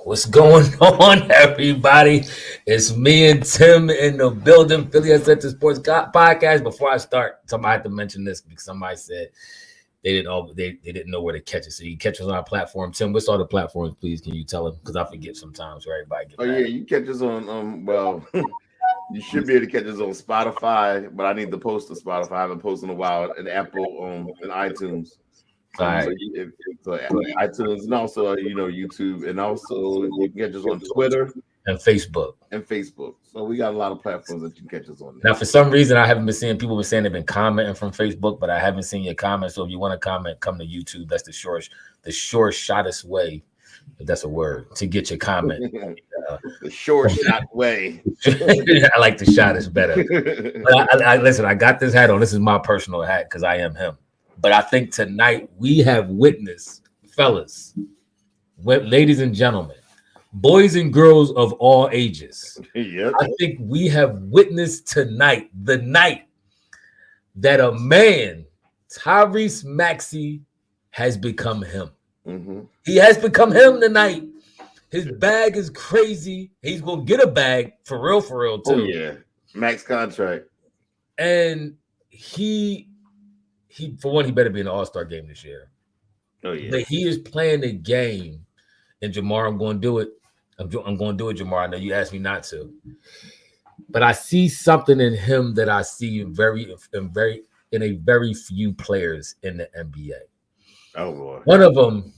What's going on, everybody? It's me and Tim in the building, Philly Center Sports Podcast. Before I start, I have to mention this because somebody said they didn't know where to catch it. So you catch us on our platform. Tim, what's all the platforms, please? Can you tell them? Because I forget sometimes where everybody get yeah, you catch us on you should be able to catch us on Spotify, but I need to post to Spotify. I haven't posted in a while, and Apple and iTunes. So iTunes and also YouTube, and also you can catch us on Twitter and Facebook. So we got a lot of platforms that you can catch us on. Now, for some reason, I haven't been seeing people been saying they've been commenting from Facebook, but I haven't seen your comments. So if you want to comment, come to YouTube. That's the shortest way, if that's a word, to get your comment. The short shot way. I like the shot is better. But I listen, I got this hat on. This is my personal hat because I am him. But I think tonight we have witnessed, fellas, ladies and gentlemen, boys and girls of all ages. Yep. I think we have witnessed tonight, the night that a man, Tyrese Maxey, has become him. Mm-hmm. He has become him tonight. His bag is crazy. He's going to get a bag for real, too. Oh, yeah. Max contract. And he for one, he better be in the All-Star game this year. Oh, yeah. But he is playing the game. And Jamar, I'm going to do it. I'm going to do it, Jamar. I know you asked me not to. But I see something in him that I see in a very few players in the NBA. Oh, boy. One of them,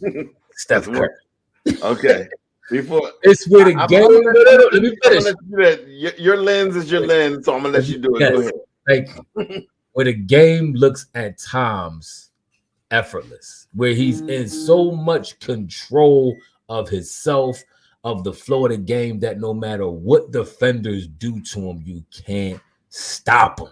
Steph Curry. Okay. It's where the game. Let me finish. Your lens is your lens, so I'm gonna let you do it. Yes. Go ahead. Like where the game looks at times effortless, where he's in so much control of himself, of the flow of the game, that no matter what defenders do to him, you can't stop him.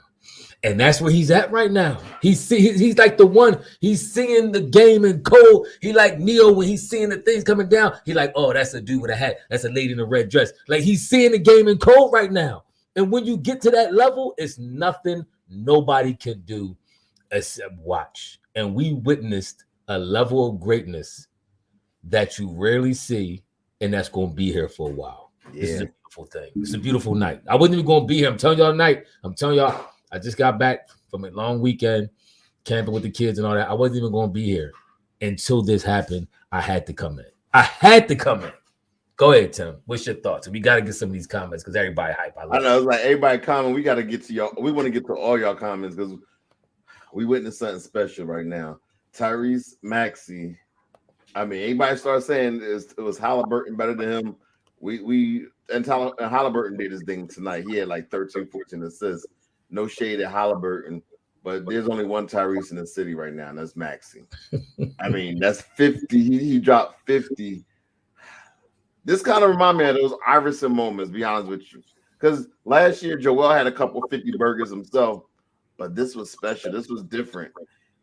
And that's where he's at right now. He's like the one. He's seeing the game in cold. He like Neo when he's seeing the things coming down. He like, oh, that's a dude with a hat. That's a lady in a red dress. Like he's seeing the game in cold right now. And when you get to that level, it's nothing nobody can do except watch. And we witnessed a level of greatness that you rarely see, and that's going to be here for a while. Yeah. This is a beautiful thing. It's a beautiful night. I wasn't even going to be here. I'm telling y'all tonight. I'm telling y'all. I just got back from a long weekend camping with the kids and all that. I wasn't even going to be here until this happened. I had to come in. Go ahead, Tim. What's your thoughts? We got to get some of these comments because everybody hype. I know. It's like everybody comment. We got to get to y'all. We want to get to all y'all comments because we witnessed something special right now. Tyrese Maxey. I mean, anybody started saying it was Halliburton better than him. And Halliburton did his thing tonight. He had like 13, 14 assists. No shade at Halliburton, but there's only one Tyrese in the city right now, and that's Maxey. I mean, that's 50. He dropped 50. This kind of reminds me of those Iverson moments, be honest with you. Because last year, Joel had a couple 50 burgers himself, but this was special. This was different.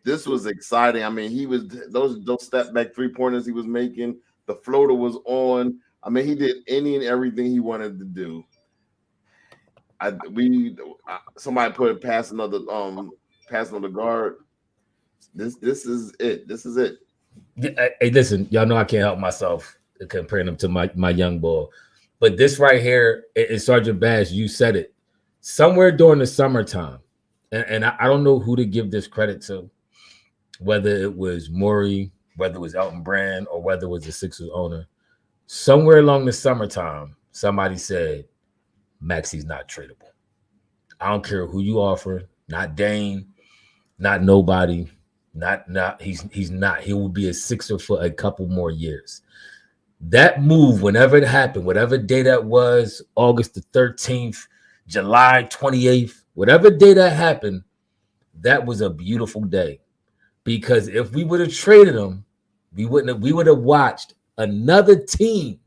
This was exciting. I mean, he was those step back 3-pointers he was making. The floater was on. I mean, he did any and everything he wanted to do. Somebody put it past another guard. This is it. This is it. Hey, listen, y'all know I can't help myself comparing him to my young boy, but this right here is Sergeant Bass. You said it somewhere during the summertime, and I don't know who to give this credit to, whether it was Morey, whether it was Elton Brand, or whether it was the Sixers owner. Somewhere along the summertime, somebody said, Maxey's not tradable. I don't care who you offer, not Dane, not nobody, not he's not. He will be a Sixer for a couple more years. That move, whenever it happened, whatever day that was, August the 13th, July 28th, whatever day that happened, that was a beautiful day. Because if we would have traded him, we would have watched another team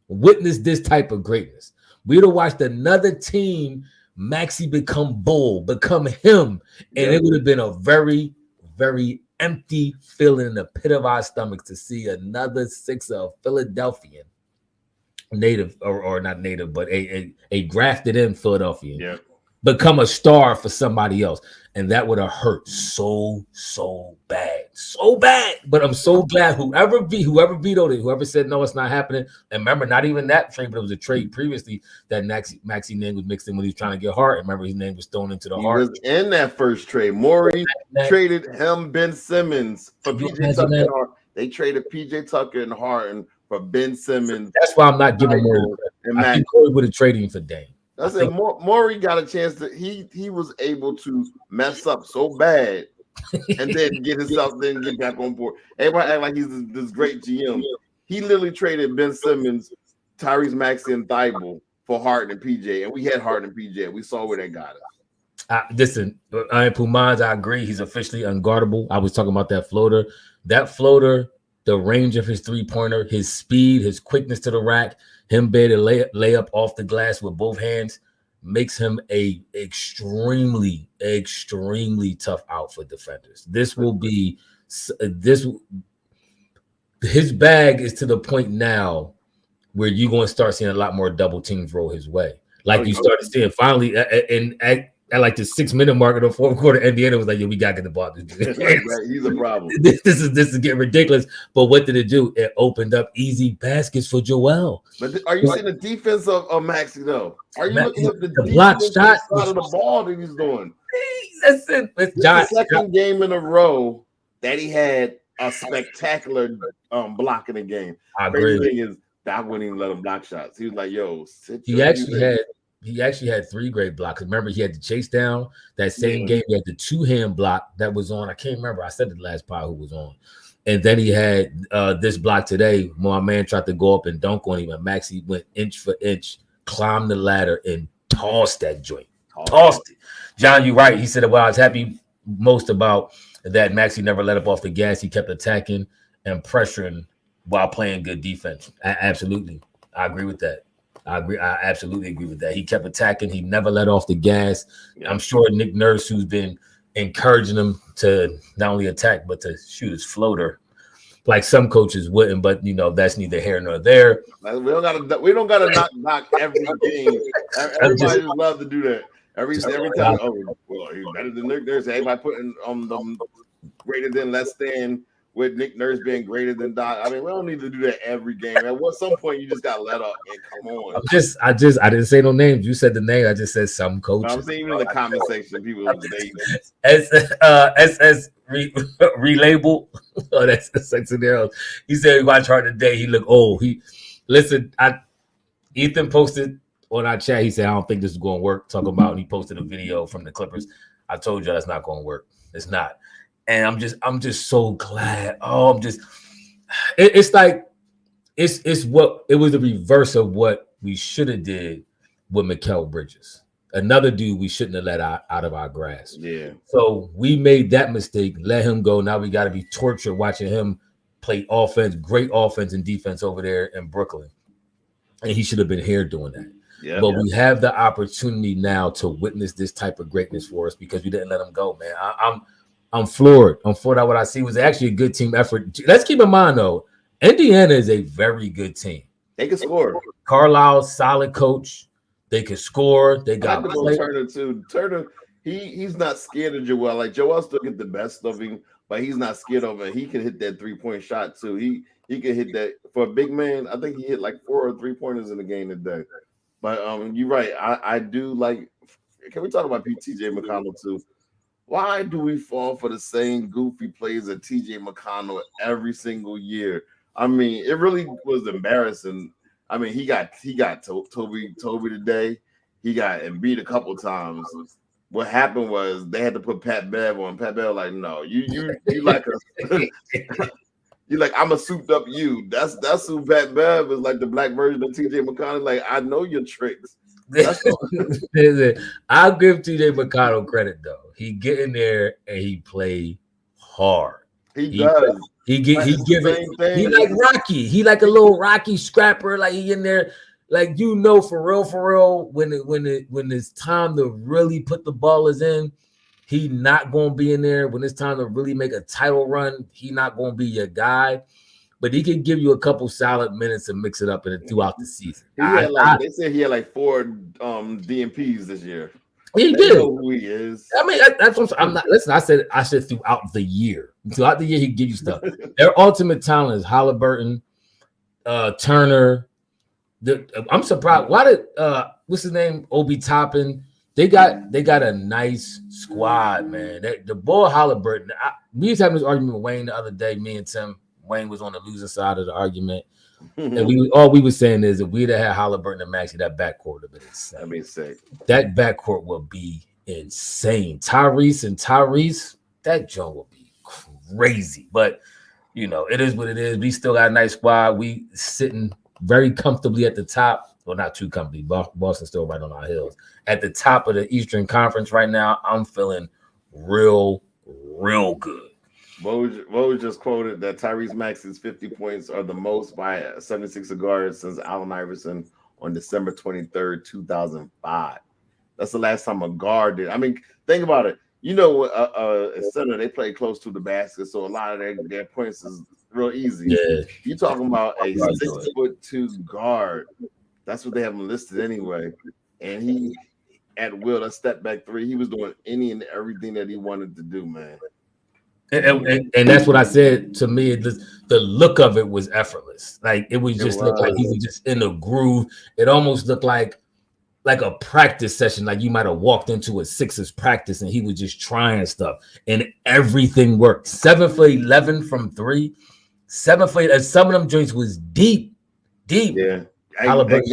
witness this type of greatness. We would have watched another team, Maxey become bull, become him, and it would have been a very, very empty feeling in the pit of our stomachs to see another Sixer, a Philadelphian, native or not native, but a grafted in Philadelphian, become a star for somebody else. And that would have hurt so bad. So bad. But I'm so glad whoever vetoed it, whoever said no, it's not happening. And remember, not even that trade, but it was a trade previously that Maxey name was mixed in when he was trying to get Hart. And remember, his name was thrown into the Hart. He was in that first trade. Morey traded him, Ben Simmons, for PJ Tucker and Hart. They traded PJ Tucker and Harden for Ben Simmons. That's why I'm not giving Morey. I think Corey would have traded him for Dame. I said Morey got a chance to he was able to mess up so bad and then get himself then get back on board. Everybody act like he's this great GM. He literally traded Ben Simmons, Tyrese Maxey, and Thibault for Harden and PJ, and we had Harden and PJ. We saw where that got us. Listen, Pumans, I agree. He's officially unguardable. I was talking about that floater. That floater, the range of his three-pointer, his speed, his quickness to the rack, him being able to lay up off the glass with both hands makes him a extremely tough out for defenders. This will be his bag is to the point now where you're going to start seeing a lot more double teams roll his way. Like you started seeing finally at like the 6-minute mark of the fourth quarter, Indiana was like, "Yo, we got to get the ball." He's a problem. This is getting ridiculous. But what did it do? It opened up easy baskets for Joel. But are you seeing the defense of Maxey though? Are you looking at the block shot side of the ball that he's doing? Listen, it's the second game in a row that he had a spectacular blocking the game. I agree. The thing is, I wouldn't even let him block shots. He was like, "Yo, He actually had 3 great blocks. Remember, he had the chase down. That same game, he had the 2-hand block that was on. I can't remember. I said the last pod who was on. And then he had this block today. My man tried to go up and dunk on him. And Maxey went inch for inch, climbed the ladder, and tossed that joint. Tossed it. John, you're right. He said, well, I was happy most about that Maxey never let up off the gas. He kept attacking and pressuring while playing good defense. Absolutely. I agree with that. I absolutely agree with that. He kept attacking. He never let off the gas. I'm sure Nick Nurse, who's been encouraging him to not only attack but to shoot his floater, like some coaches wouldn't. But that's neither here nor there. We don't gotta knock every game. Everybody just love to do that. Every time. Oh, well, he's better than Nick Nurse. Everybody putting them greater than, less than. With Nick Nurse being greater than Doc. I mean, we don't need to do that every game. At some point, you just got to let up and come on. I didn't say no names. You said the name. I just said some coaches. I'm saying even in the comment section, people relabel. Oh, that's something else. He said we watch Hard today. He looked old. Ethan posted on our chat. He said, I don't think this is going to work. Talking about, and he posted a video from the Clippers. I told you that's not going to work. It's not. And I'm just so glad. It's like what it was the reverse of what we should have did with Mikal Bridges. Another dude we shouldn't have let out of our grasp. Yeah. So we made that mistake, let him go. Now we got to be tortured watching him play offense, great offense and defense over there in Brooklyn. And he should have been here doing that. Yeah, but we have the opportunity now to witness this type of greatness for us because we didn't let him go, man. I'm floored. I'm floored at what I see. It was actually a good team effort. Let's keep in mind, though, Indiana is a very good team. They can score. Carlisle, solid coach. They can score. They got Turner, too. Turner, he's not scared of Joel. Like, Joel still get the best of him, but he's not scared of him. He can hit that 3-point shot, too. He can hit that. For a big man, I think he hit like 4 or 3-pointers in the game today. But you're right. I do like – can we talk about TJ McConnell, too? Why do we fall for the same goofy plays of TJ McConnell every single year? I mean, it really was embarrassing. I mean, he got Toby today. He got Embiid a couple times. What happened was they had to put Pat Bev on. Pat Bev like, no, you like a you like I'm a souped up you. That's who Pat Bev is, like the black version of TJ McConnell. Like, I know your tricks. I'll give TJ McConnell credit though. He get in there and he play hard. He does. He like Rocky. He like a little Rocky scrapper. Like he in there, like for real. When it's time to really put the ballers in, he not gonna be in there. When it's time to really make a title run, he not gonna be your guy. But he can give you a couple solid minutes and mix it up throughout the season. They said he had like 4 DMPs this year. He They did. know who he is. I mean, that's what I'm not. Listen, I said throughout the year. Throughout the year, he give you stuff. Their ultimate talent is Halliburton, Turner. I'm surprised. Why did what's his name? Obi Toppin. They got a nice squad, man. The boy Halliburton. We was having this argument with Wayne the other day. Me and Tim. Wayne was on the losing side of the argument, and all we were saying is if we'd have had Halliburton and Maxey, that backcourt would have been insane. I mean, sick. That backcourt will be insane. Tyrese, that joint will be crazy. But you know, it is what it is. We still got a nice squad. We sitting very comfortably at the top. Well, not too comfortably. Boston's still right on our heels. At the top of the Eastern Conference right now, I'm feeling real good. Woj just quoted that Tyrese Maxey's 50 points are the most by a 76er guard since Allen Iverson on December 23rd, 2005. That's the last time a guard did. I mean, think about it. You know, a center, they play close to the basket, so a lot of their points is real easy. Yeah. You're talking about a 6'2" guard. That's what they have him listed anyway. And he, at will, a step back three, he was doing any and everything that he wanted to do, man. And that's what I said. To me, the look of it was effortless. Like it was just looked like he was just in a groove. It almost looked like a practice session, like you might have walked into a Sixers practice and he was just trying stuff and everything worked. 7 for 11 from 3, 7 for 8, and some of them joints was deep. Yeah, Halliburton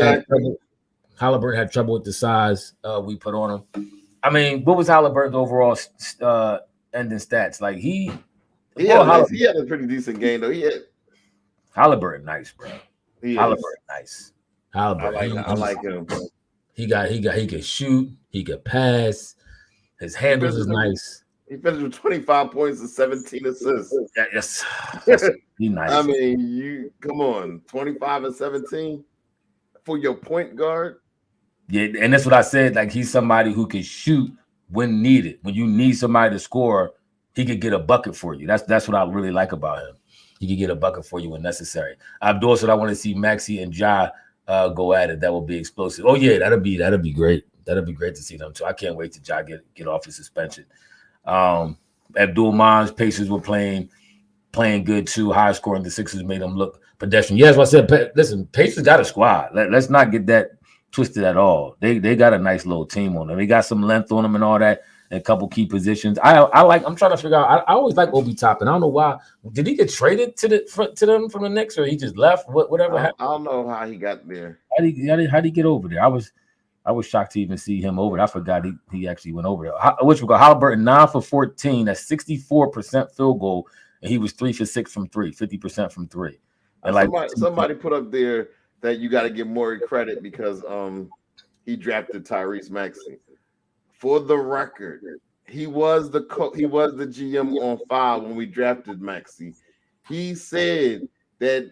had trouble with the size we put on him. I mean, what was Halliburton's overall ending stats? Like he had a pretty decent game though. Halliburton nice, bro. Halliburton nice. Halliburton, I like him. He could shoot, he could pass, his handles is nice. He finished with 25 points and 17 assists. Yes. He nice. I mean, you come on, 25 and 17 for your point guard. Yeah, and that's what I said. Like he's somebody who can shoot when needed. When you need somebody to score, he could get a bucket for you. That's what I really like about him. He could get a bucket for you when necessary. Abdul said I want to see Maxey and Ja go at it. That will be explosive. Oh yeah, that'll be great. That'll be great to see them too. I can't wait to Ja get off his suspension. Abdul Man's Pacers were playing good too. High scoring. The Sixers made them look pedestrian. Yes, what I said. Listen, Pacers got a squad. Let's not get that twisted at all. They got a nice little team on them. They got some length on them and all that, and a couple key positions. I'm trying to figure out. I always like Obi Toppin. I don't know why. Did he get traded to them from the Knicks, or he just left? Whatever happened? I don't know how he got there. How did he get over there? I was shocked to even see him over there. I forgot he actually went over there. Which we got Halliburton 9 for 14. That's 64% field goal, and he was 3 for 6 from 3, 50% from 3. And somebody put up there that you got to give Morey credit because he drafted Tyrese Maxey. For the record, he was the GM on file when we drafted Maxey. He said that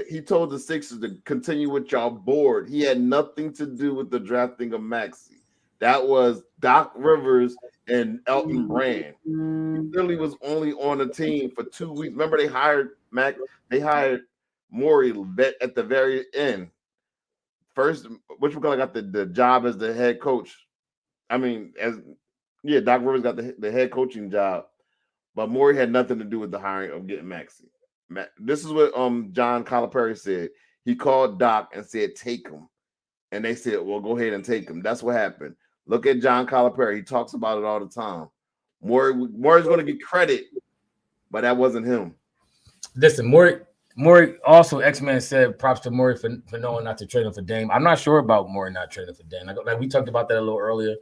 he told the Sixers to continue with y'all board. He had nothing to do with the drafting of Maxey. That was Doc Rivers and Elton Brand. He really was only on the team for 2 weeks. Remember, they hired Morey at the very end. First, got the job as the head coach. I mean, Doc Rivers got the head coaching job, but Morey had nothing to do with the hiring of getting Maxey. This is what John Calipari said. He called Doc and said, take him. And they said, well, go ahead and take him. That's what happened. Look at John Calipari. He talks about it all the time. Morey's going to get credit, but that wasn't him. Listen, Morey also, X-Men said props to Morey for knowing not to trade him for Dame. I'm not sure about Morey not trading for Dame. Like we talked about that a little earlier.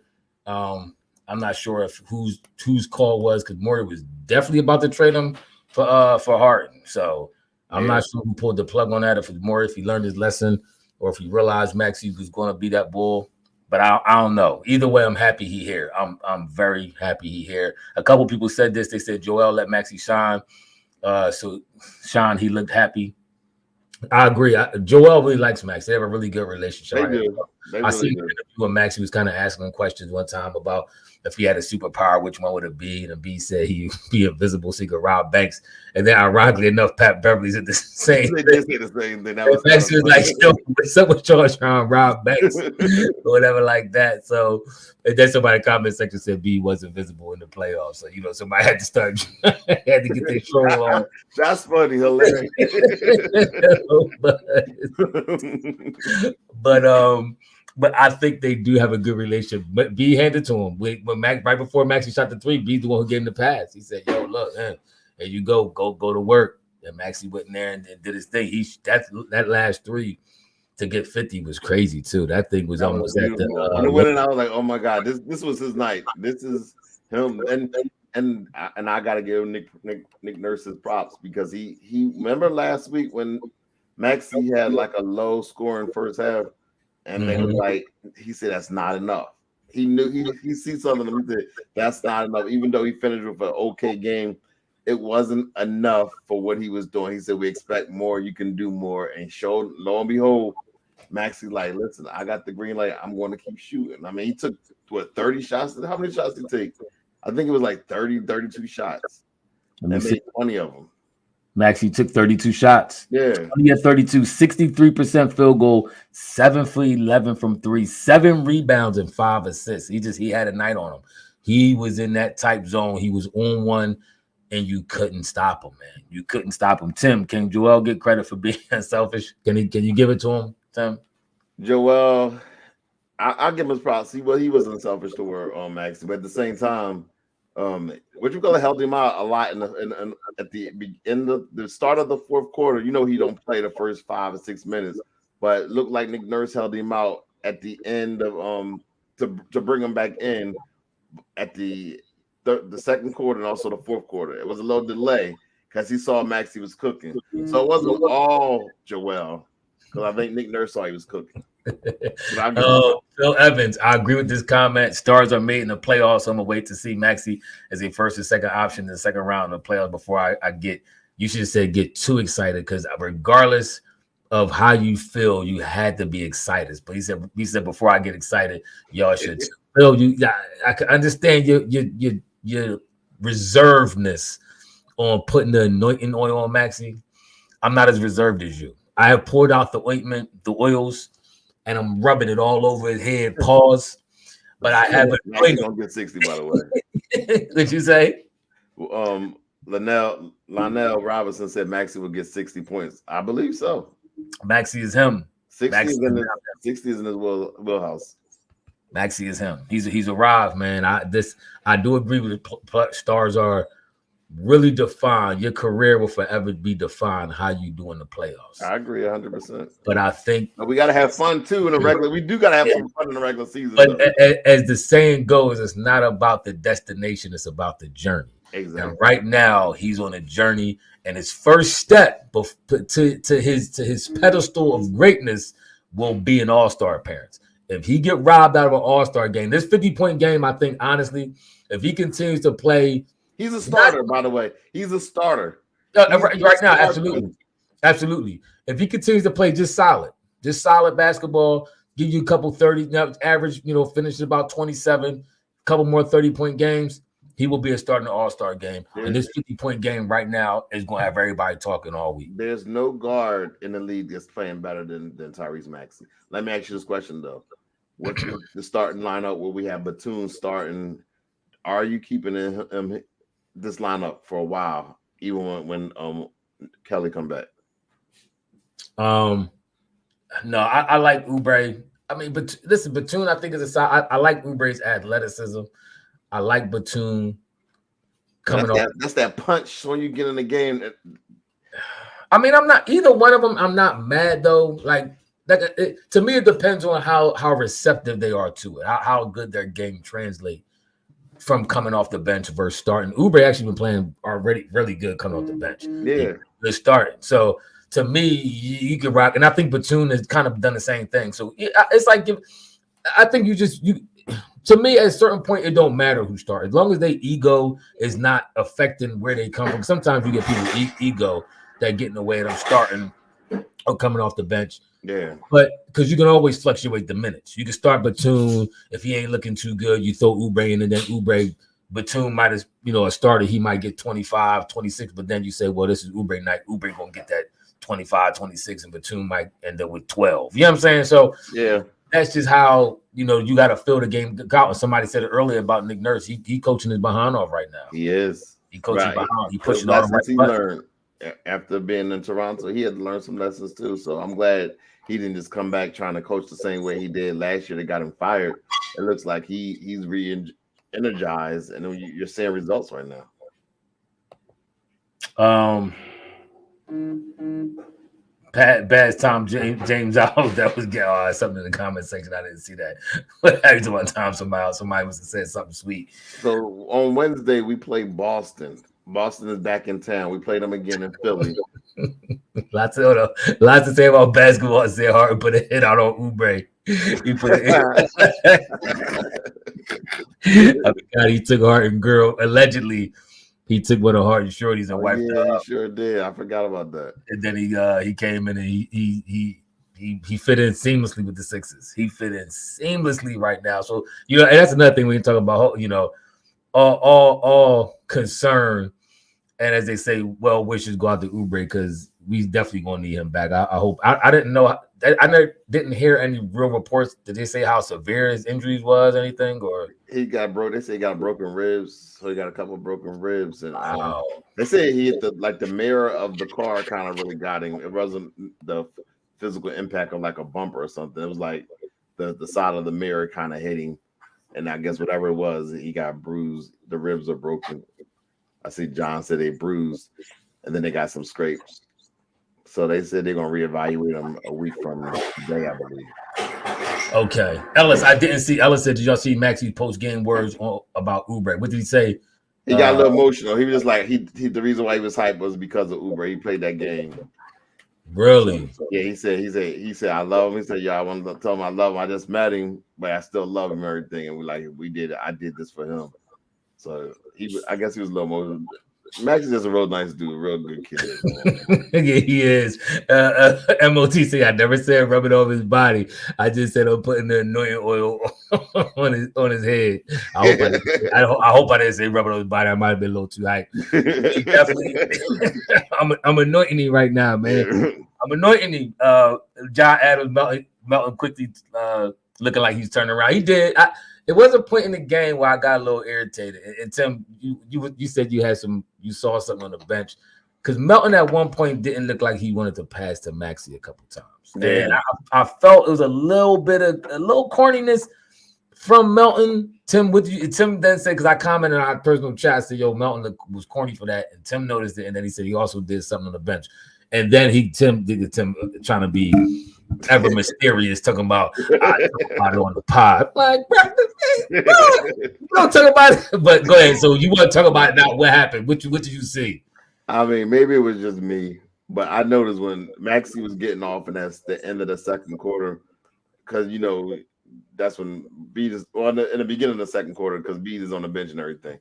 I'm not sure if whose call was because Morey was definitely about to trade him for Harden. So I'm not sure who pulled the plug on that. If it's Morey, if he learned his lesson, or if he realized Maxey was going to be that bull. But I don't know. Either way, I'm happy he here. I'm very happy he here. A couple people said this. They said Joel let Maxey shine. So Sean, he looked happy. I agree. Joel really likes Max. They have a really good relationship. I seen an interview when Maxey was kind of asking him questions one time about if he had a superpower, which one would it be? And B said he'd be invisible so he could rob banks. And then, ironically enough, Pat Beverly said the same thing. They say the same thing. Maxey was like, "Yo, what's up with y'all trying to rob banks or whatever like that?" So, and then somebody in the comment section said B was invisible in the playoffs. So, somebody had to start, had to get their troll on. That's funny, hilarious. But I think they do have a good relationship. But B handed to him right before Maxey shot the 3. B's the one who gave him the pass. He said, "Yo, look, man, there you go to work." And Maxey went in there and did his thing. That last 3 to get 50 was crazy too. That thing was almost at the. When it went in, I was like, "Oh my god, this was his night. This is him." And I got to give Nick Nurse's props because he remember last week when Maxey had like a low scoring first half. And they were like, he said that's not enough. He knew he sees something and he said that's not enough. Even though he finished with an okay game, it wasn't enough for what he was doing. He said, "We expect more, you can do more." And showed, lo and behold, Maxey like, "Listen, I got the green light. I'm going to keep shooting." I mean, he took 30 shots. How many shots did he take? I think it was like 32 shots. And made 20 of them. Maxey took 32 shots. Yeah. He had 32, 63% field goal, 7 for 11 from 3, 7 rebounds and 5 assists. He had a night on him. He was in that type zone. He was on one, and you couldn't stop him, man. You couldn't stop him. Tim, can Joel get credit for being selfish? Can you give it to him, Tim? Joel, I'll give him his props. He wasn't selfish toward Maxey, but at the same time, what you call it, helped him out a lot at the end of the start of the fourth quarter. He don't play the first 5 or 6 minutes, but it looked like Nick Nurse held him out at the end of to bring him back in at the second quarter and also the fourth quarter. It was a little delay because he saw Maxey was cooking, so it wasn't all Joel because I think Nick Nurse saw he was cooking. Phil Evans, I agree with this comment. Stars are made in the playoffs. So I'm gonna wait to see Maxey as a first or second option in the second round of the playoffs before I get. You should have said get too excited because regardless of how you feel, you had to be excited. But he said before I get excited, y'all should. Phil, I can understand your reservedness on putting the anointing oil on Maxey. I'm not as reserved as you. I have poured out the ointment, the oils, and I'm rubbing it all over his head. Pause. But I haven't. He's gonna get 60, by the way. What'd you say? Lionel Robinson said Maxey will get 60 points. I believe so. Maxey is him. 60 is in his wheelhouse. Maxey is him. He's arrived, man. I do agree with the stars are really defined. Your career will forever be defined how you do in the playoffs. I agree 100%. But I think we got to have fun too in the regular. We do got to have some fun in the regular season. But as the saying goes, it's not about the destination; it's about the journey. Exactly. And right now, he's on a journey, and his first step to his pedestal of greatness will be an all-star appearance. If he get robbed out of an all-star game, this 50-point game, I think honestly, if he continues to play. He's a starter, by the way. He's a starter. Right now, absolutely. If he continues to play just solid basketball, give you a couple 30, average, finishes about 27, couple more 30-point games, he will be a starting all-star game. And this 50-point game right now is going to have everybody talking all week. There's no guard in the league that's playing better than Tyrese Maxey. Let me ask you this question, though. What's the starting lineup where we have Batum starting? Are you keeping him this lineup for a while, even when Kelly come back? No, I like Oubre. I mean, but listen, Batum, I think is a side. I like Oubre's athleticism. I like Batum coming off. That's that punch when you get in the game. I mean, I'm not either one of them. I'm not mad though. To me, it depends on how receptive they are to it, how good their game translates from coming off the bench versus starting. Oubre actually been playing already really good coming off the bench. Yeah, they're starting. So to me, you can rock, and I think Batum has kind of done the same thing. So it's like I think you. To me, at a certain point, it don't matter who starts as long as their ego is not affecting where they come from. Sometimes you get people ego that get in the way of them starting or coming off the bench. Yeah. But because you can always fluctuate the minutes. You can start Batum. If he ain't looking too good, you throw Oubre in, and then Oubre, Batum might have, a starter, he might get 25, 26, but then you say, well, this is Oubre night. Oubre going to get that 25, 26, and Batum might end up with 12. You know what I'm saying? So yeah, that's just how, you got to fill the game out. Somebody said it earlier about Nick Nurse. He coaching his behind off right now. He is. He coaching right. behind. He pushing all all the the right he buttons. learned after being in Toronto. He had to learn some lessons too. So I'm glad he didn't just come back trying to coach the same way he did last year. They got him fired. It looks like he's re-energized, and you're seeing results right now. Bad Tom James out. That was something in the comment section. I didn't see that. But every one time somebody must have said something sweet. So on Wednesday we played Boston. Boston is back in town. We played them again in Philly. Lots to say about basketball. Say Harden put a hit out on Oubre. He put it in. I forgot he took Harden girl. Allegedly, he took one of Harden's shorties and wiped it up. He sure did. I forgot about that. And then he came in and he fit in seamlessly with the Sixers. He fit in seamlessly right now. So and that's another thing we can talk about. All concern. And as they say, well wishes go out to Oubre because we definitely gonna need him back. I hope. I didn't know. I didn't hear any real reports. Did they say how severe his injuries was? Anything or he got broke? They say he got broken ribs. So he got a couple of broken ribs, and wow. They say he hit the mirror of the car kind of really got him. It wasn't the physical impact of like a bumper or something. It was like the side of the mirror kind of hitting, and I guess whatever it was, he got bruised. The ribs are broken. I see John said they bruised, and then they got some scrapes. So they said they're gonna reevaluate him a week from today, I believe. Okay, Ellis. I didn't see. Ellis said, "Did y'all see Maxey's post game words about Oubre? What did he say?" He got a little emotional. He was just like the reason why he was hyped was because of Oubre. He played that game. Really? Yeah, he said I love him. He said, I want to tell him I love him. I just met him, but I still love him and everything. And I did this for him. So I guess he was a little more. Max is just a real nice dude, real good kid. Yeah, he is. MOT say I never said rub it over his body. I just said I'm putting the anointing oil on his head. I hope I didn't say rub it over his body. I might have been a little too hype. Definitely. I'm anointing him right now, man. I'm anointing him. John Adams melting quickly, looking like he's turning around. He did. It was a point in the game where I got a little irritated. And Tim, you said you saw something on the bench because Melton at one point didn't look like he wanted to pass to Maxey a couple times. Yeah. And I felt it was a little corniness from Melton. Tim then said, because I commented on our personal chat, I said, yo, Melton was corny for that. And Tim noticed it. And then he said he also did something on the bench. And then Tim trying to be ever mysterious, talking about it on the pod. Like, bro, don't talk about it. But go ahead. So you want to talk about it now? What happened? What did you see? I mean, maybe it was just me, but I noticed when Maxey was getting off, and that's the end of the second quarter, because that's when Beat is in the beginning of the second quarter, because Beat is on the bench and everything.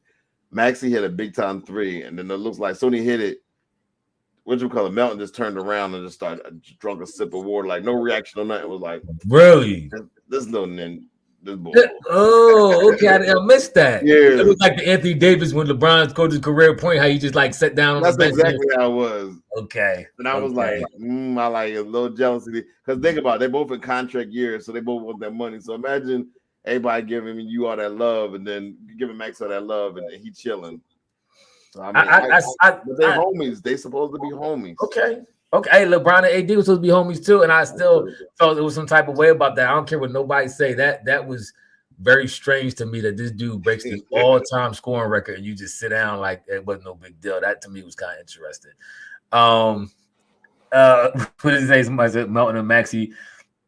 Maxey hit a big time three, and then it looks like Sony hit it. Melton just turned around and just started drunk a sip of water, like no reaction on that. It was like, really? This boy. Oh, okay. I missed that. Yeah. It was like the Anthony Davis when LeBron scored his career point, how he just like sat down on That's the bench. exactly how it was. Okay. And I was like, I like a little jealousy. Because think about it, they both in contract years, so they both want that money. So imagine everybody giving you all that love and then giving Max all that love and he chilling. So, but they're homies. They supposed to be homies. Okay. Hey, LeBron and AD were supposed to be homies too, and I still felt there was some type of way about that. I don't care what nobody say. That was very strange to me that this dude breaks the all-time scoring record and you just sit down like it wasn't no big deal. That to me was kind of interesting. What did he say? Somebody said Melton and Maxey.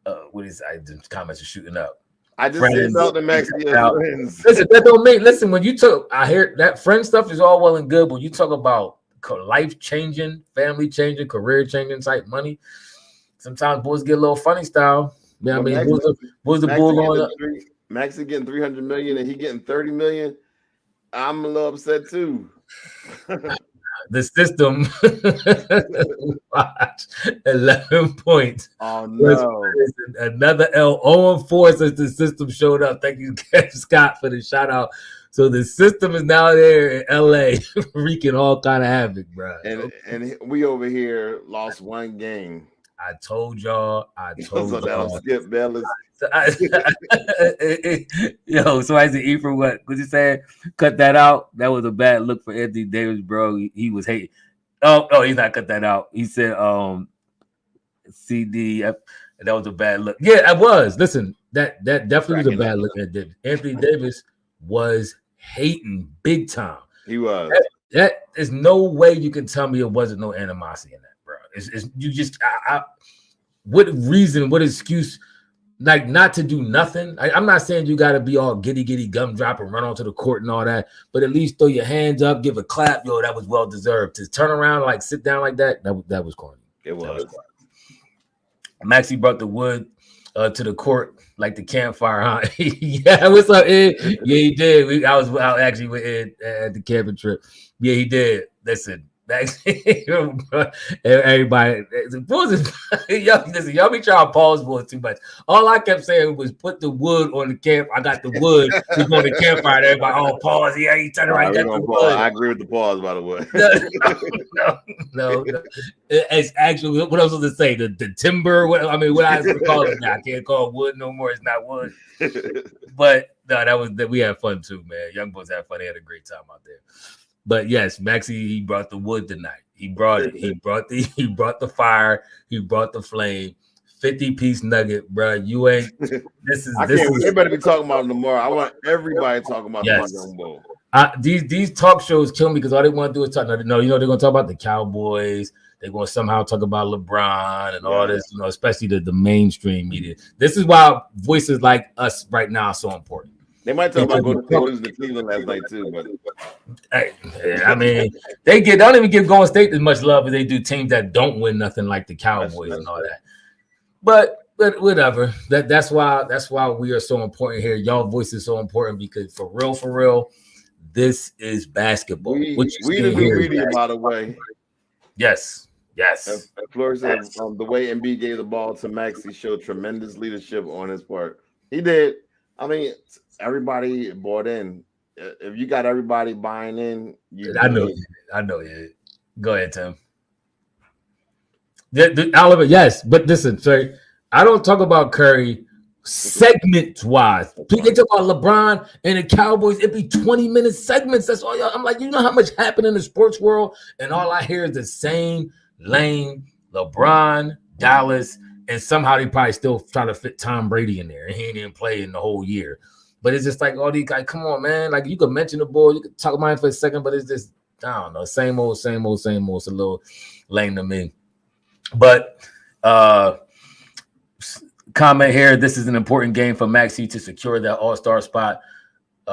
The comments are shooting up. I just said Melton and Maxey. Listen, that don't make. Listen, when you talk, I hear that friend stuff is all well and good, but when you talk about life-changing, family-changing, career-changing type money, sometimes boys get a little funny style. Yeah, I mean, who's the bull going up? Maxey getting $300 million and he getting $30 million. I'm a little upset too. The system watch 11 points. Oh no! Another L 0-4 since the system showed up. Thank you, Kev Scott, for the shout out. So the system is now there in LA, wreaking all kind of havoc, bro. And we over here lost one game. I told y'all. So that'll skip Bellis. Yo, so I said, Ephraim, what you saying? Cut that out. That was a bad look for Anthony Davis, bro. He was hating. Oh, he's not cut that out. He said, CD. That was a bad look. Yeah, it was. Listen, that definitely was a bad look at Davis. Anthony Davis was hating big time. He was. That is no way you can tell me it wasn't no animosity in that, bro. It's you just what reason, what excuse, like not to do nothing. I'm not saying you got to be all giddy gumdrop and run onto the court and all that, but at least throw your hands up, give a clap. Yo, that was well deserved. To turn around, like sit down like that was corny. It was. Maxey brought the wood to the court like the campfire, huh? Yeah, what's up, Ed? Yeah, he did. I was out actually with Ed at the camping trip. Yeah, he did. Listen, everybody, y'all be trying to pause for too much. All I kept saying was put the wood on the camp. I got the wood. We're going to campfire. Everybody, oh, pause. Yeah, he turned around. I agree with the pause, by the way. No. It's actually what I was supposed to say. The timber. What I call it now. I can't call it wood no more. It's not wood. But no, we had fun too, man. Young boys had fun. They had a great time out there. But yes, Maxey, he brought the wood tonight. He brought it. He brought the fire. He brought the flame. 50-piece nugget, bro. You ain't. They better be talking about it tomorrow. I want everybody talking about the Young Bowl. These talk shows kill me because all they want to do is talk. No, they're going to talk about the Cowboys. They're going to somehow talk about LeBron and all this, especially the mainstream media. This is why voices like us right now are so important. They might talk about going to Cleveland last night too, but they don't even give Golden State as much love as they do teams that don't win nothing like the Cowboys and all that. But whatever. That's why we are so important here. Y'all voice is so important because for real, this is basketball. We the new media, by the way. Yes. Fleur said the way MB gave the ball to Maxey showed tremendous leadership on his part. He did. I mean, everybody bought in. If you got everybody buying in, I know. Yeah. Go ahead, Tim. Oliver, yes, but listen, sorry, I don't talk about Curry segment-wise. They talk about LeBron and the Cowboys. It'd be 20-minute segments. That's all y'all. I'm like, you know how much happened in the sports world, and all I hear is the same lane, LeBron, Dallas. And somehow they probably still try to fit Tom Brady in there, and he didn't play in the whole year. But it's just like all these guys. Come on, man! Like you could mention the boy, you could talk about him for a second, but it's just I don't know, same old. It's a little lame to me. But comment here: this is an important game for Maxey to secure that All-Star spot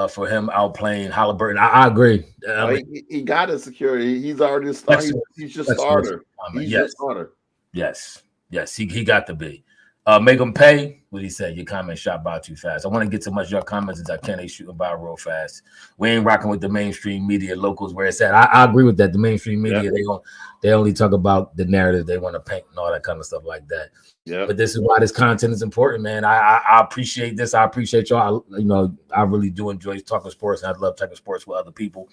for him outplaying Halliburton. I agree. He got to secure it. He's already a starter. He's just starter. He's just starter. Yes, he got to be. Make him pay. What he said? Your comment shot by too fast. I want to get to much of your comments as I can. They shooting by real fast. We ain't rocking with the mainstream media, locals where it's at. I agree with that. The mainstream media, they only talk about the narrative they want to paint and all that kind of stuff like that. Yeah. But this is why this content is important, man. I appreciate this. I appreciate y'all. I really do enjoy talking sports, and I love talking sports with other people.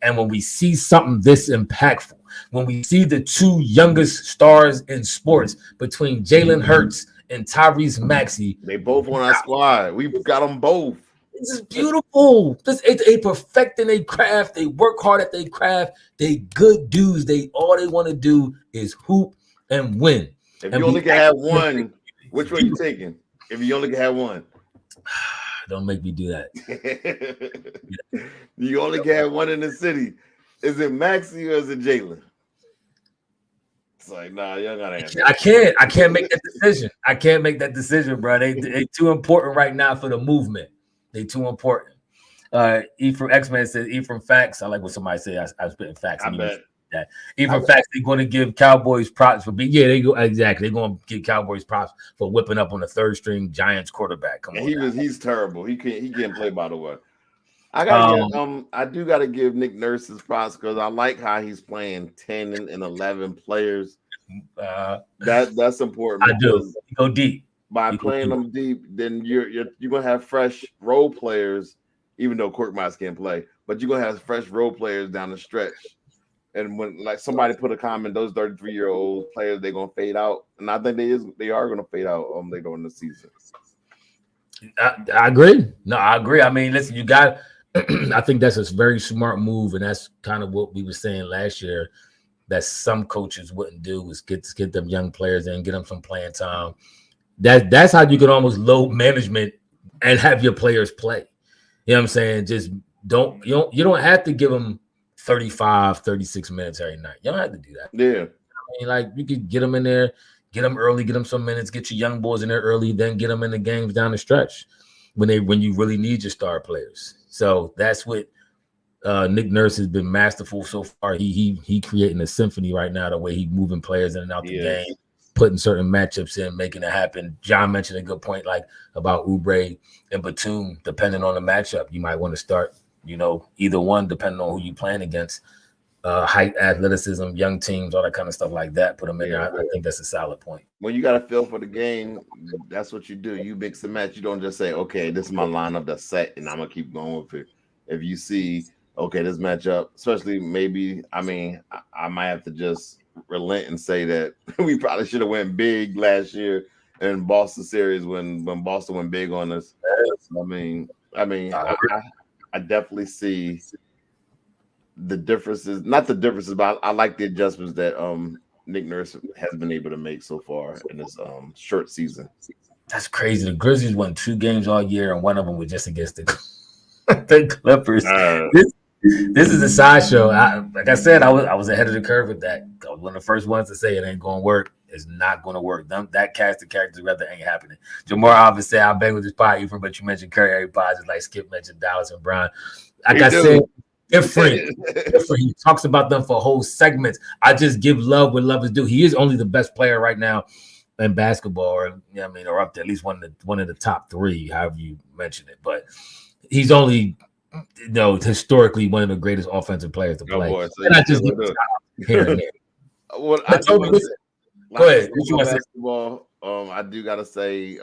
And when we see something this impactful, when we see the two youngest stars in sports between Jalen Hurts and Tyrese Maxey, they both on our squad. We've got them both. This is beautiful. They perfecting their craft. They work hard at their craft. They good dudes. All they want to do is hoop and win. If you only can have one, which one are you taking? If you only can have one. Don't make me do that. You only can have one in the city. Is it Maxey or is it Jalen? It's like, nah, you gotta answer. I can't make that decision. I can't make that decision, bro. They too important right now for the movement. They too important. Ephraim X-Man says, Ephraim facts. I like what somebody said. I was spitting facts. I bet. That. Ephraim facts, they're going to give Cowboys props for being. Yeah, they go exactly. They're going to give Cowboys props for whipping up on a third-string Giants quarterback. Come on, he's terrible. He can't play, by the way. I do gotta give Nick Nurse his props because I like how he's playing 10 and 11 players. That's important. I do. You go deep. By playing them deep, then you're gonna have fresh role players, even though Korkmaz can't play, but you're gonna have fresh role players down the stretch. And when like somebody put a comment, those 33-year-old players, they're gonna fade out. And I think they are gonna fade out later in the season. I agree. No, I agree. I mean, listen, you got I think that's a very smart move, and that's kind of what we were saying last year that some coaches wouldn't do was get them young players in, get them some playing time. That's how you can almost load management and have your players play. You know what I'm saying? Just you don't have to give them 35, 36 minutes every night. You don't have to do that. Yeah. I mean, like you could get them in there, get them early, get them some minutes, get your young boys in there early, then get them in the games down the stretch when you really need your star players. So that's what Nick Nurse has been masterful so far. He creating a symphony right now, the way he's moving players in and out the game, putting certain matchups in, making it happen. John mentioned a good point, like about Oubre and Batum, depending on the matchup. You might want to start, either one, depending on who you're playing against. Height, athleticism, young teams, all that kind of stuff like that. Put them in there. I think that's a solid point. When you got a feel for the game, that's what you do. You mix and match. You don't just say, okay, this is my lineup that's set, and I'm going to keep going with it. If you see, okay, this matchup, especially maybe, I might have to just relent and say that we probably should have went big last year in Boston series when Boston went big on us. I definitely see the differences, not the differences, but I like the adjustments that Nick Nurse has been able to make so far in this short season. That's crazy. The Grizzlies won 2 games all year, and one of them was just against the Clippers. This is a sideshow. Like I said, I was ahead of the curve with that. I was one of the first ones to say it ain't going to work. It's not going to work. That cast of characters together ain't happening. Jamar Alvin said, "I beg with this pod, Ephraim, but you mentioned Curry, everybody just like Skip mentioned Dallas and Brown." Like I said, different. He talks about them for whole segments. I just give love where love is due. He is only the best player right now in basketball, or up to at least one of the top 3, however you mention it. But he's only historically one of the greatest offensive players to play. And I just give him here and there. Go ahead. What you want to say? Basketball, I do gotta say,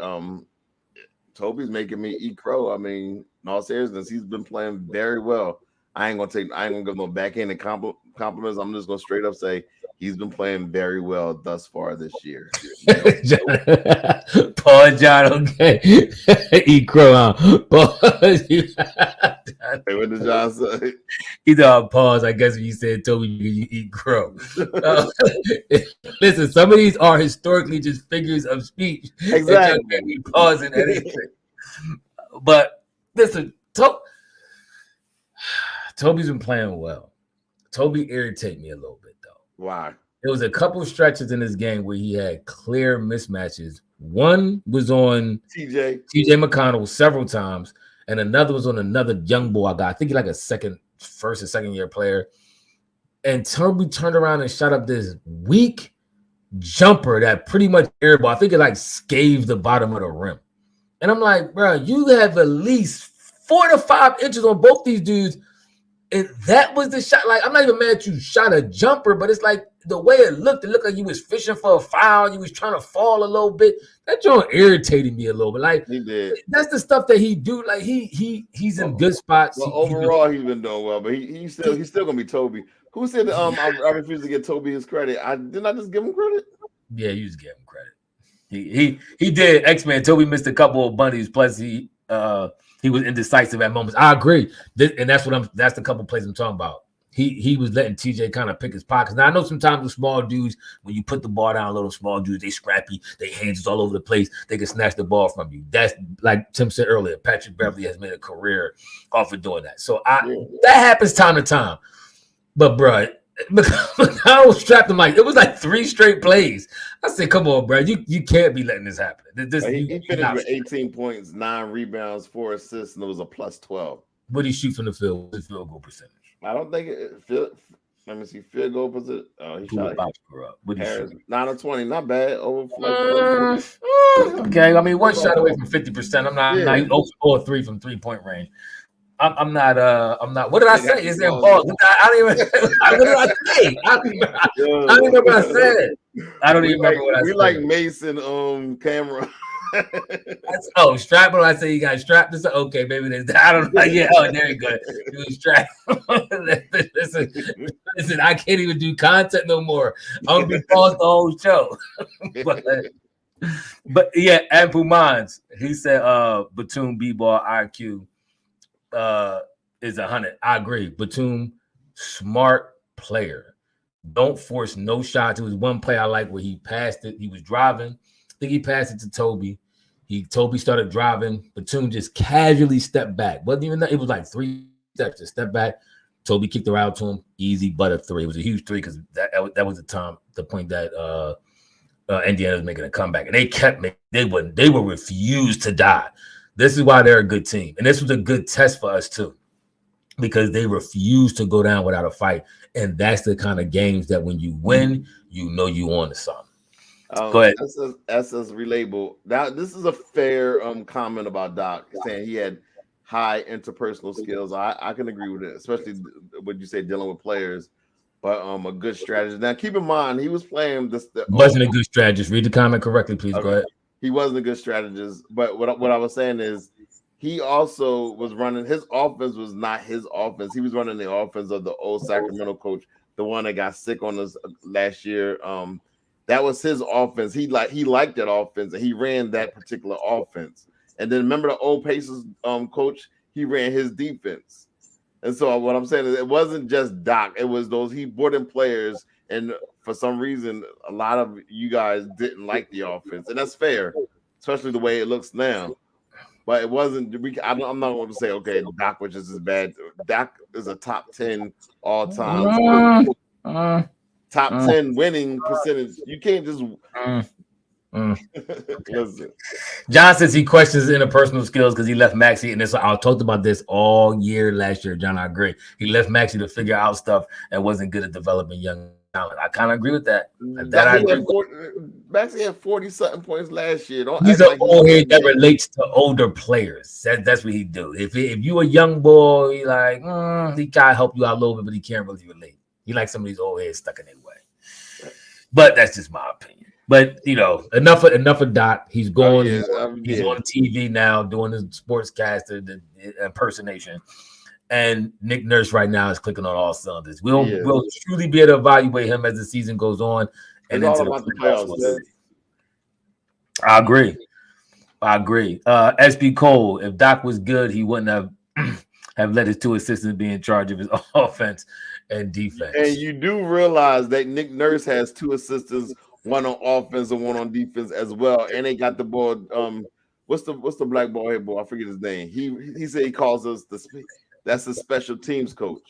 Toby's making me eat crow. I mean, in all seriousness, he's been playing very well. I ain't gonna give no backhanded compliments. I'm just gonna straight up say he's been playing very well thus far this year. Paul John, okay. Eat crow, huh? Paul, hey, what did John say? He thought pause. I guess when you said Toby, you eat crow. Listen, some of these are historically just figures of speech. Exactly. Pause and anything. But listen, Toby's been playing well. Toby irritated me a little bit, though. Why? There was a couple stretches in this game where he had clear mismatches. One was on TJ McConnell several times, and another was on another young boy I got. I think he's like first or second year player. And Toby turned around and shot up this weak jumper that pretty much airball. I think it like scathed the bottom of the rim. And I'm like, bro, you have at least 4 to 5 inches on both these dudes. And that was the shot. Like, I'm not even mad you shot a jumper, but it's like the way it looked like you was fishing for a foul. You was trying to fall a little bit. That joint irritated me a little bit. Like, he did. That's the stuff that he do. Like, he's in good spots. Well, overall, he's been doing well, but he's still gonna be Toby. Who said I refuse to give Toby his credit? Didn't I just give him credit? Yeah, you just give him credit. He did. X-Men. Toby missed a couple of bunnies. Plus, he was indecisive at moments. I agree. And that's the couple plays I'm talking about. He was letting TJ kind of pick his pockets. Now, I know sometimes with small dudes, when you put the ball down, little small dudes, they scrappy, they hands is all over the place. They can snatch the ball from you. That's like Tim said earlier, Patrick Beverly has made a career off of doing that. So that happens time to time. But, bro, I was strapped him like it was like 3 straight plays. I said, come on, bro. You can't be letting this happen. He finished with 18 points, 9 rebounds, 4 assists, and it was a plus 12. What did he shoot from the field? What's his field goal percentage? I don't think let me see. Field goal percentage. Oh, he shot what 9 of 20. Not bad. Okay. I mean, one shot away from 50%. I'm not 0 for 3 from 3-point range. I'm not. What did I say? Is there balls? I don't even. What did I say? I don't remember what I said. I don't even remember what I said. We like Mason camera. Strap. When I say you got strapped, this okay, maybe there's. I don't know. Yeah. Oh, there you go. You was strapped. Listen. I can't even do content no more. I'm gonna be paused the whole show. But yeah, Ample Minds. He said, Batum B-ball IQ is 100. I agree. Batum, smart player. Don't force no shots. It was one play I like where he passed it. He was driving. I think he passed it to Toby. Toby started driving. Batum just casually stepped back. Wasn't even that. It was like 3 steps to step back. Toby kicked her out to him. Easy butter 3. It was a huge 3 because that was the point that Indiana was making a comeback, and they kept making. They were refused to die. This is why they're a good team, and this was a good test for us too, because they refused to go down without a fight, and that's the kind of games that when you win, you know you on to something. Go ahead. SS Relabel. Now, this is a fair comment about Doc, saying he had high interpersonal skills. I can agree with it, especially what you say dealing with players. But a good strategist. Now, keep in mind, he was playing this. Wasn't a good strategist. Read the comment correctly, please. Okay. Go ahead. He wasn't a good strategist. But what I was saying is, he also was running. His offense was not his offense. He was running the offense of the old Sacramento coach, the one that got sick on us last year. That was his offense. He liked that offense, and he ran that particular offense. And then remember the old Pacers coach, he ran his defense. And so what I'm saying is it wasn't just Doc. It was those he brought in players, and for some reason, a lot of you guys didn't like the offense, and that's fair, especially the way it looks now. But it wasn't. I'm not going to say okay, Doc was just as bad. Doc is a top 10 all time, top 10 winning percentage. You can't just. Listen. John says he questions interpersonal skills because he left Maxey, and I talked about this all year last year. John, I agree. He left Maxey to figure out stuff and wasn't good at developing young talent. I kind of agree with that. Maxey had 40-something points last year. He's an old head that relates to older players. That's what he do. If you a young boy, he like he kind of help you out a little bit, but he can't really relate. He like some of these old heads stuck in their way. But that's just my opinion. But enough of Doc. He's going. He's on TV now doing his sportscaster, the impersonation. And Nick Nurse right now is clicking on all cylinders. We'll truly be able to evaluate him as the season goes on. And it's all about the playoffs. I agree. SB Cole, if Doc was good, he wouldn't have let his 2 assistants be in charge of his offense and defense. And you do realize that Nick Nurse has 2 assistants, one on offense and one on defense as well. And they got the ball. What's the black ball head boy? I forget his name. He said he calls us that's the special teams coach.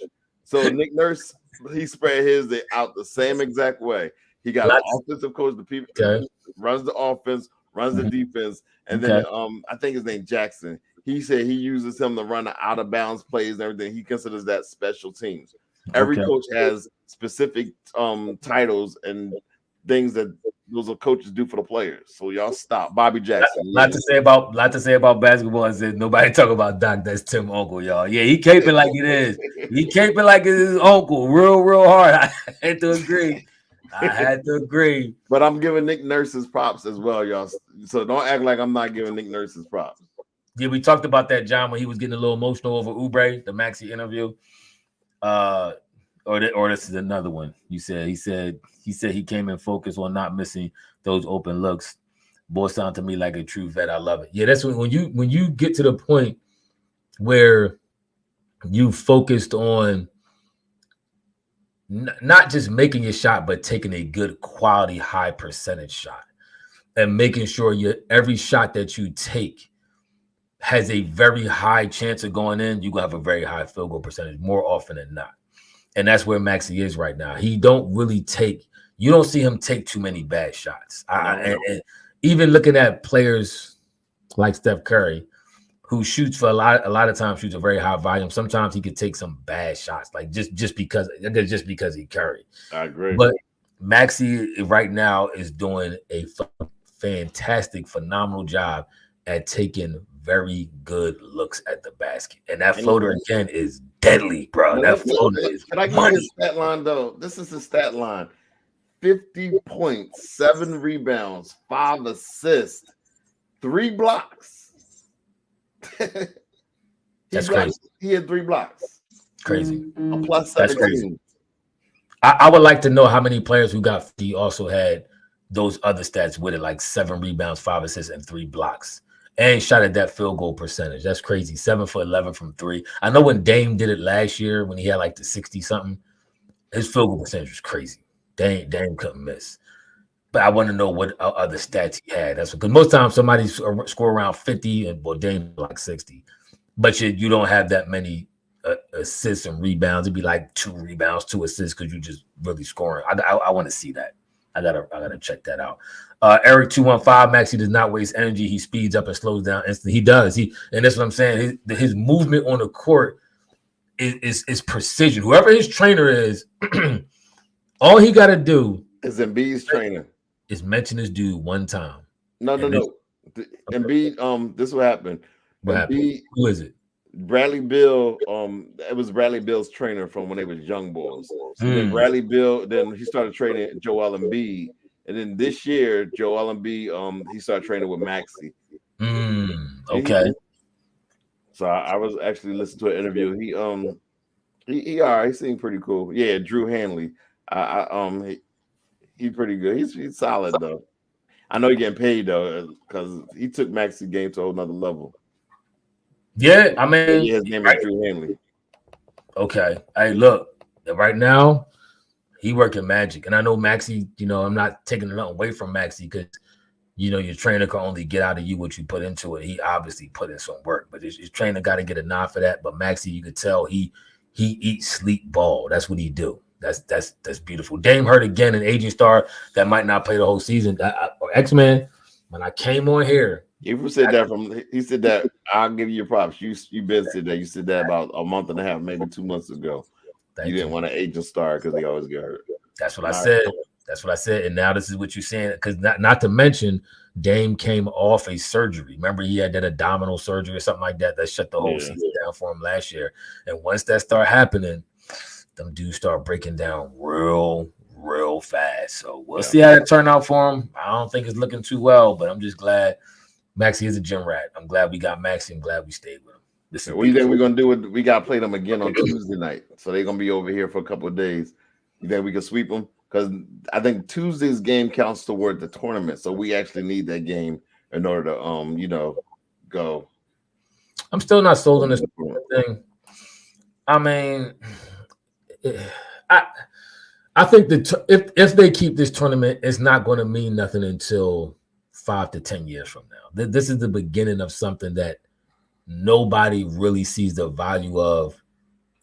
So Nick Nurse, he spread his out the same exact way. He got an offensive coach, the people runs the offense, runs the defense, and then I think his name Jackson. He said he uses him to run the out of bounds plays and everything. He considers that special teams. Every coach has specific titles and things that those coaches do for the players. So y'all stop. Bobby Jackson. A lot to say about basketball. I said nobody talk about Doc. That's Tim uncle, y'all. Yeah, he caping like it is. He caping like it's his uncle. Real hard. I had to agree. But I'm giving Nick Nurse's props as well, y'all. So don't act like I'm not giving Nick Nurse's props. Yeah, we talked about that, John, when he was getting a little emotional over Oubre, the Maxey interview. Or this is another one. He said he came in focused on not missing those open looks. Boy, sound to me like a true vet. I love it. Yeah, that's when you get to the point where you focused on not just making your shot, but taking a good quality, high percentage shot, and making sure every shot that you take has a very high chance of going in. You're gonna have a very high field goal percentage more often than not. And that's where Maxey is right now. You don't see him take too many bad shots. And even looking at players like Steph Curry, who shoots for a lot of times shoots a very high volume. Sometimes he could take some bad shots, like just because he Curry. I agree. But Maxey right now is doing a fantastic, phenomenal job at taking very good looks at the basket. And that floater again is deadly, bro. That floater is Can I give you his stat line though? This is his stat line. 50 points, 7 rebounds, 5 assists, 3 blocks. That's crazy. He had 3 blocks. Crazy. A plus 17. That's crazy. I would like to know how many players who got 50 also had those other stats with it, like 7 rebounds, 5 assists, and 3 blocks. And shot at that field goal percentage. That's crazy. 7 for 11 from 3. I know when Dame did it last year, when he had like the 60-something, his field goal percentage was crazy. Dame couldn't miss. But I want to know what other stats he had. That's because most times somebody score around 50 and Dame like 60. But you don't have that many assists and rebounds. It'd be like 2 rebounds, 2 assists because you just really scoring. I want to see that. I gotta check that out. Eric 215, Maxey does not waste energy. He speeds up and slows down instantly. He does. And that's what I'm saying. His movement on the court is precision. Whoever his trainer is, all he got to do is Embiid's trainer. Is mention this dude one time. No. Embiid, this will happen. What happened? Who is it? Bradley Beal. It was Bradley Beal's trainer from when they was young boys. Then Bradley Beal, then he started training Joel Embiid. And then this year, Joel Embiid, he started training with Maxey. Okay. So I was actually listening to an interview. He all right, he seemed pretty cool. Yeah, Drew Hanley. He's pretty good. He's solid though. I know he's getting paid though, because he took Maxey game to a whole nother level. Yeah, I mean, his name is Drew Hanley. Okay. Hey, look, right now, he working magic. And I know Maxey, I'm not taking nothing away from Maxey because, your trainer can only get out of you what you put into it. He obviously put in some work, but his trainer got to get a nod for that. But Maxey, you could tell he eats, sleep, ball. That's what he do. That's beautiful. Dame hurt again, an aging star that might not play the whole season. X-Men, when I came on here, he said that I'll give you your props. You been said that. You said that about a month and a half, maybe 2 months ago. You didn't want an aging star because they always get hurt. That's what I said. That's what I said. And now this is what you're saying. Because not to mention, Dame came off a surgery. Remember, he had that abdominal surgery or something like that shut the whole season down for him last year. And once that started happening, them dudes start breaking down real fast. So we'll see how it turn out for him. I don't think it's looking too well, but I'm just glad Maxey is a gym rat. I'm glad we got Maxey. I'm glad we stayed with him. What do you think we're gonna do? We gotta play them again on Tuesday night, so they're gonna be over here for a couple of days. You think we can sweep them? Because I think Tuesday's game counts toward the tournament, so we actually need that game in order to go. I'm still not sold on this thing. I mean, I think that if they keep this tournament, it's not going to mean nothing until 5 to 10 years from now. This is the beginning of something that nobody really sees the value of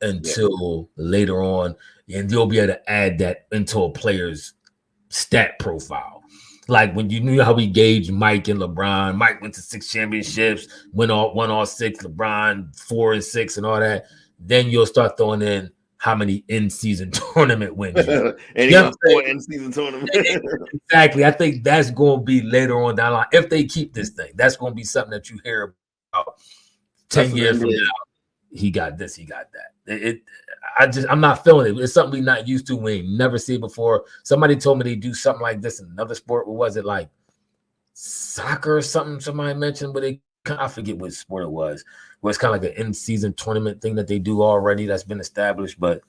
until later on, and you'll be able to add that into a player's stat profile. Like when you knew how we gauged Mike and LeBron. Mike went to 6 championships, won all 6. LeBron 4 and 6 and all that. Then you'll start throwing in how many in-season tournament wins. And he got 4 in-season tournament. Exactly. I think that's going to be later on down the line. If they keep this thing, that's going to be something that you hear about 10 years from now. He got this, he got that. I'm not feeling it. It's something we're not used to. We ain't never seen before. Somebody told me they do something like this in another sport. What was it, like soccer or something? Somebody mentioned, but I forget what sport it was. Where it's kind of like an in-season tournament thing that they do already that's been established. But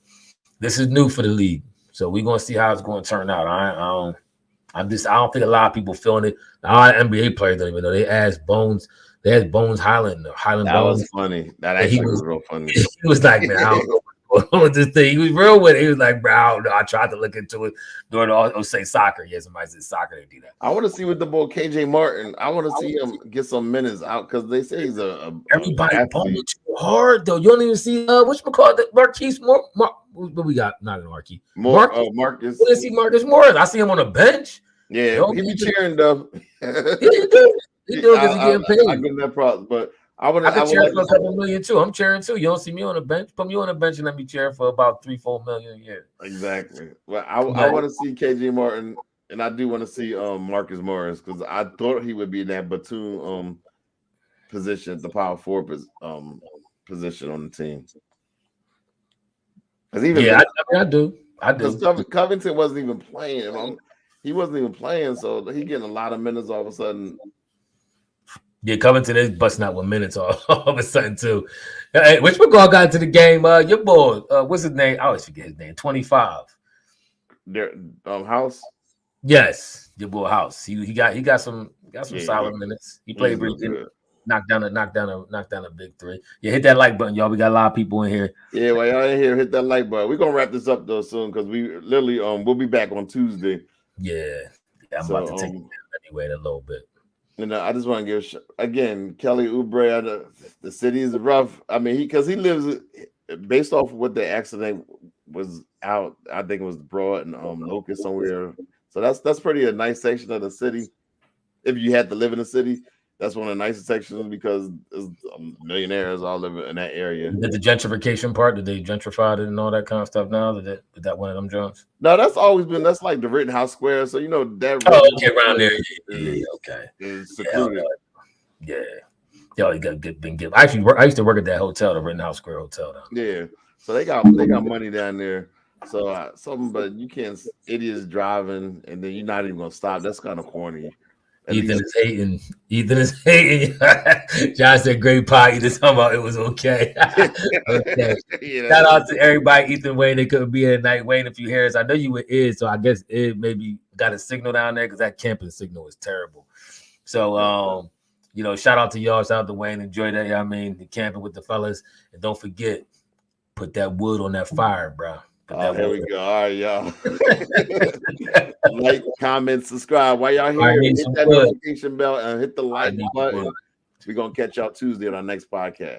this is new for the league, so we're gonna see how it's going to turn out. I don't think a lot of people feeling it. A lot of NBA players don't even know. They asked Bones. They had Bones Highland Bones. That was funny. That actually was real funny. He was like, man, I don't know what's going on with this thing. He was real with it. He was like, bro, I don't know. I tried to look into it during say soccer. Yeah, somebody said soccer. They do that. I want to see with the boy KJ Martin. I want to see him get some minutes out because they say he's everybody pulling too hard though. You don't even see whatchamacallit, Marquise Moore. What we got? Not in Marquise. Marcus. What is he? Marcus Morris. I see him on a bench. Yeah, he be cheering though. He do because he getting paid. I give him that props, but I can cheer for a couple million too. I'm cheering too. You don't see me on the bench. Put me on the bench and let me cheer for about 3-4 million a year. Exactly. Well, I want to see KJ Martin, and I do want to see Marcus Morris because I thought he would be in that Batum position, the power forward position on the team. Because even I do. Because Covington wasn't even playing. He wasn't even playing, so he getting a lot of minutes all of a sudden. Yeah, Covington is busting out with minutes all of a sudden too. Hey, which McConnell got into the game? Your boy, what's his name? I always forget his name. 25. Their House. Yes, your boy House. He got some solid minutes. He played pretty good. Knocked down a big three. Yeah, hit that like button, y'all. We got a lot of people in here. Yeah, well, y'all in here, hit that like button. We're gonna wrap this up though soon because we literally we'll be back on Tuesday. Yeah, I'm about to take it anyway in a little bit. And I just want to give again Kelly Oubre. The city is rough. I mean, he lives based off what the accident was out. I think it was Broad and Locust somewhere. So that's pretty a nice section of the city. If you had to live in the city, that's one of the nicest sections because millionaires all live in that area. Did the gentrification part? Did they gentrify it and all that kind of stuff now? Did that one of them joints? No, that's always been. That's like the Rittenhouse Square. So you know that. Okay, around there. Yeah, okay. Is secluded. Yeah. You got been given. Actually, I used to work at that hotel, the Rittenhouse Square Hotel. Down there. Yeah. So they got money down there. So but you can't idiots driving and then you're not even gonna stop. That's kind of corny. Ethan is hating. John said, "Great pie." Ethan talking about it was okay. Okay. Shout out to everybody. Ethan Wayne, they couldn't be here tonight. Wayne, if you hear us, I know you were Id, so I guess it maybe got a signal down there because that camping signal is terrible. So, shout out to y'all. Shout out to Wayne. Enjoy that. I mean, the camping with the fellas, and don't forget, put that wood on that fire, bro. Here we go. All right, y'all. Like, comment, subscribe. While y'all here, hit that notification bell and hit the like button. We're going to catch y'all Tuesday on our next podcast.